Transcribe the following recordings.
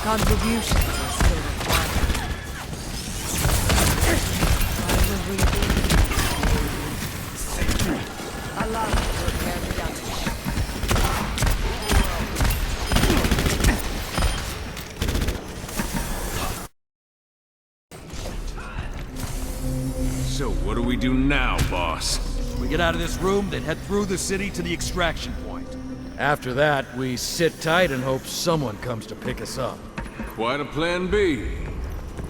Contributions are still required. I will rebuild. Allow me to repair the damage. So what do we do now, boss? We get out of this room, then head through the city to the extraction point. After that, we sit tight and hope someone comes to pick us up. Quite a plan B.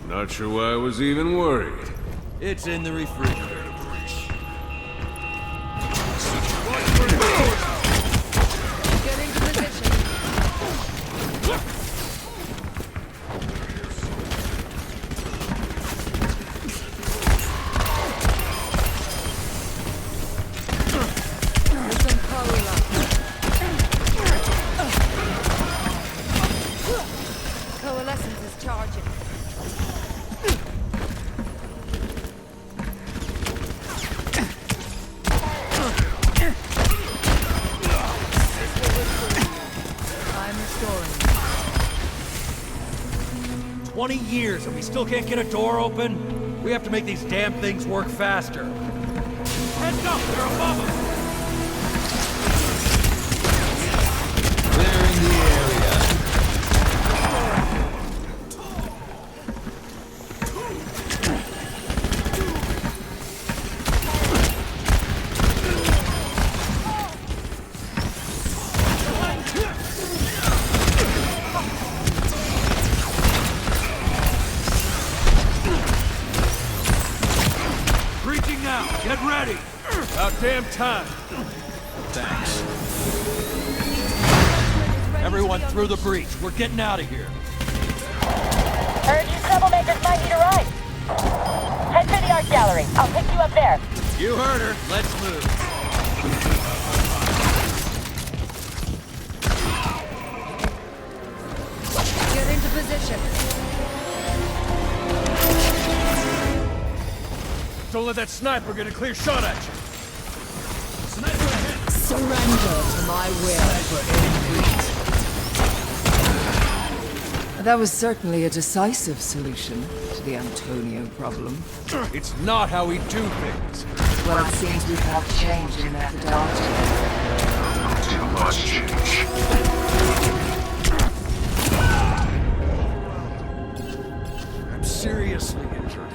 Not sure why I was even worried. It's in the refrigerator. Get into position. Here's some cola. Coalescence is charging. I'm restoring. 20 years and we still can't get a door open? We have to make these damn things work faster. Heads up, they're above us! Clearing the area. Breaching now! Get ready! About damn time! Thanks. Everyone through the breach. We're getting out of here. Heard you troublemakers might need a ride. Head for the art gallery. I'll pick you up there. You heard her. Let's move. Get into position. Don't let that sniper get a clear shot at you. Surrender to my will. That was certainly a decisive solution to the Antonio problem. It's not how we do things. Well, it seems we've had to change in methodology. Too much change. I'm seriously injured.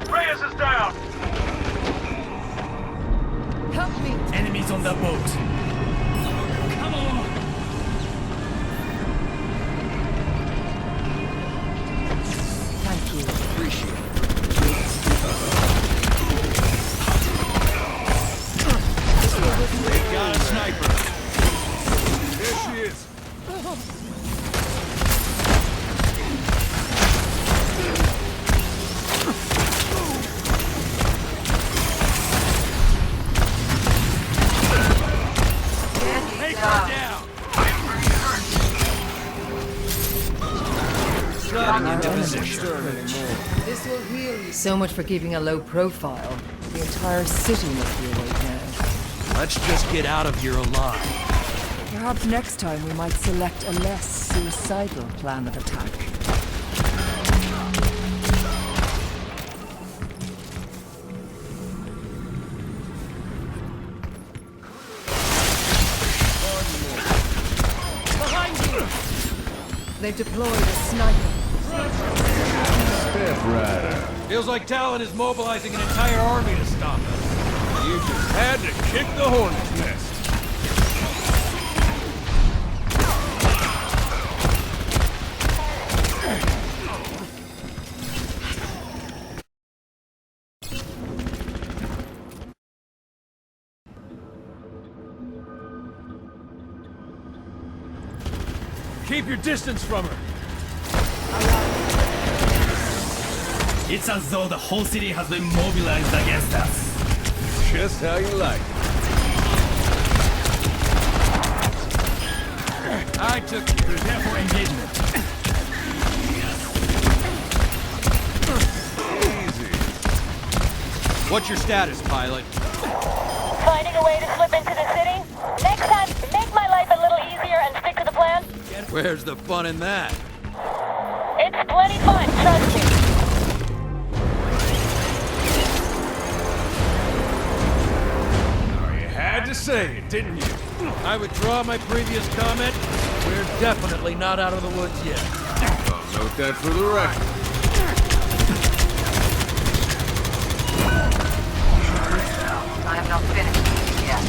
Reyes is down! Help me! Enemies on the boat. Come on! Thank you. Appreciate it. They got a sniper. There she is. Take her down. Sliding into position. This will heal you. So much for keeping a low profile. The entire city must be awake now. Let's just get out of here alive. Perhaps next time we might select a less suicidal plan of attack. Behind you! They've deployed a sniper. Step Rider. Feels like Talon is mobilizing an entire army to stop us. You just had to kick the hornet's nest. Keep your distance from her. It's as though the whole city has been mobilized against us. Just how you like. I took you. Prepare for engagement. Easy. What's your status, pilot? Finding a way to slip into the city? Next time, make my life a little easier and stick to the plan. Where's the fun in that? It's plenty fun, trust me. You had to say it, didn't you? I withdraw my previous comment. We're definitely not out of the woods yet. I'll note that for the record. I have not finished yet.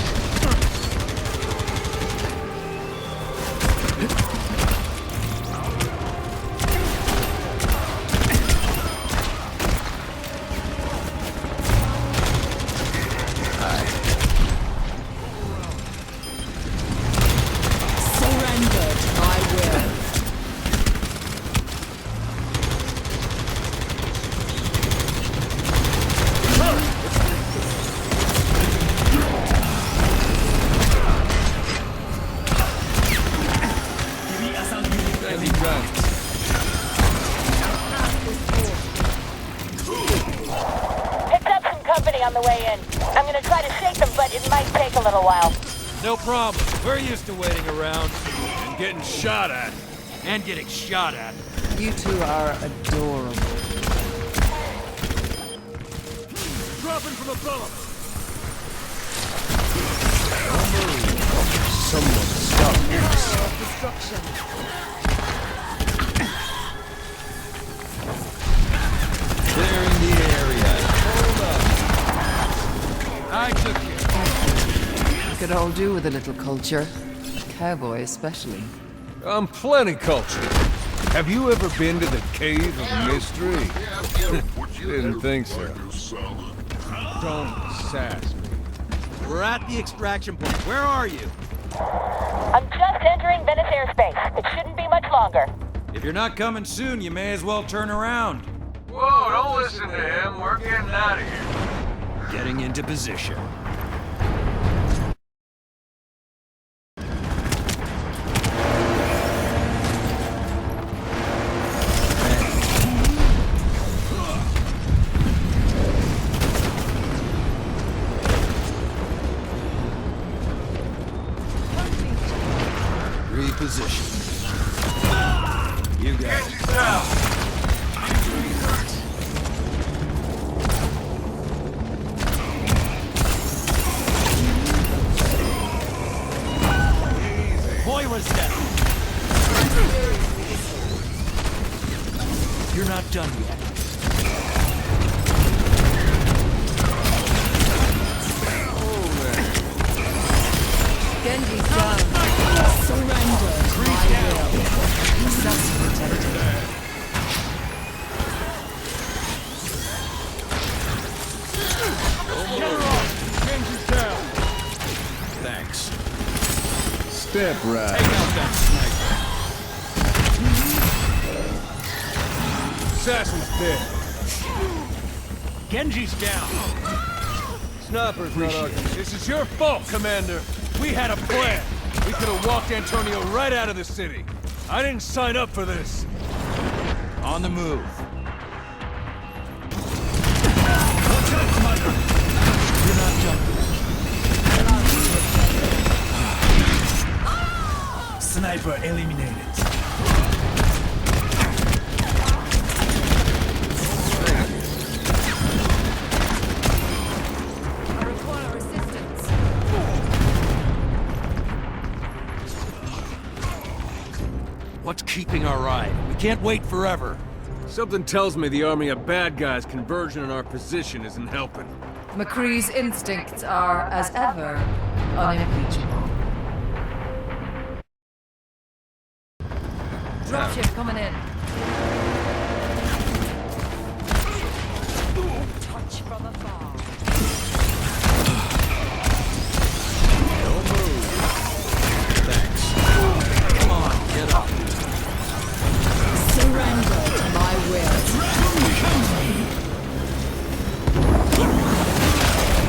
Surrender to my will. Heavy guns. Picked up some company on the way in. I'm gonna try to shake them, but it might take a little while. No problem. We're used to waiting around. And getting shot at. And getting shot at. You two are adorable. Dropping from above! Someone stop this. Destruction. Clearing the area. Hold up. I took care. We could all do with a little culture. A cowboy especially. I'm plenty cultured. Have you ever been to the Cave of Mystery? Didn't think so. Don't sass me. We're at the extraction point. Where are you? I'm just entering Venice airspace. It shouldn't be much longer. If you're not coming soon, you may as well turn around. Whoa, don't listen to him. We're getting out of here. Getting into position. Reposition. You got it. Moira's down. You're not done yet. Genji's down. Surrender to my will. Successful tentative. Genji's down. Thanks. Step right. Take out that sniper. Assassin's dead. Genji's down. Sniper's not our... This is your fault, Commander. We had a plan. We could have walked Antonio right out of the city. I didn't sign up for this. On the move. You're not jumping. Sniper eliminated. I require assistance. What's keeping our eye? We can't wait forever. Something tells me the army of bad guys converging on our position isn't helping. McCree's instincts are, as ever, unimpeachable. Dropship coming in. Touch from afar. Don't move. Thanks. Come on, get up. Surrender to my will.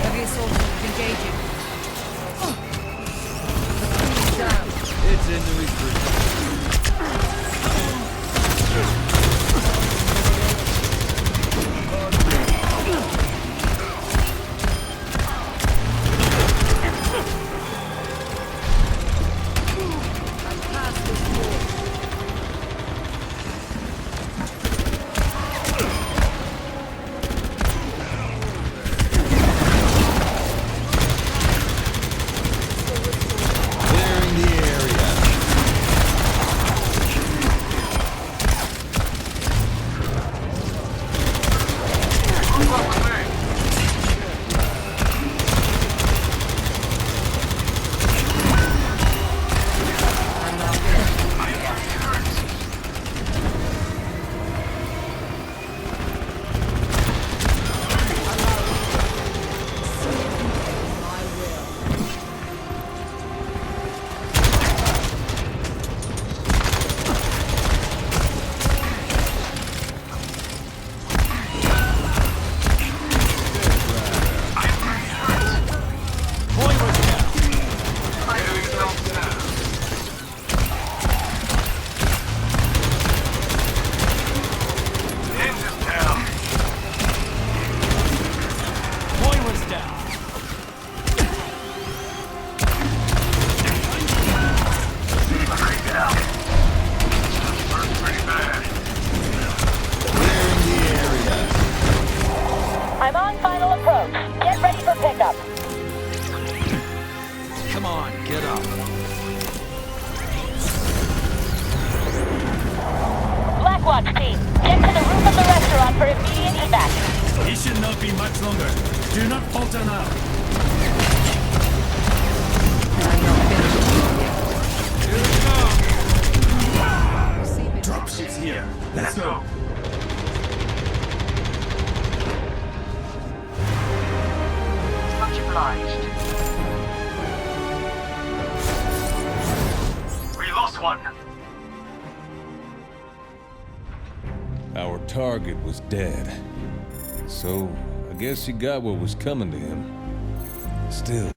Heavy assault engaging. McCree's down. It's into retreat. should not be much longer. Do not falter now. I'm not finished yet. Dropships here. Let's go. Much obliged. We lost one. Our target was dead. So, I guess he got what was coming to him. Still.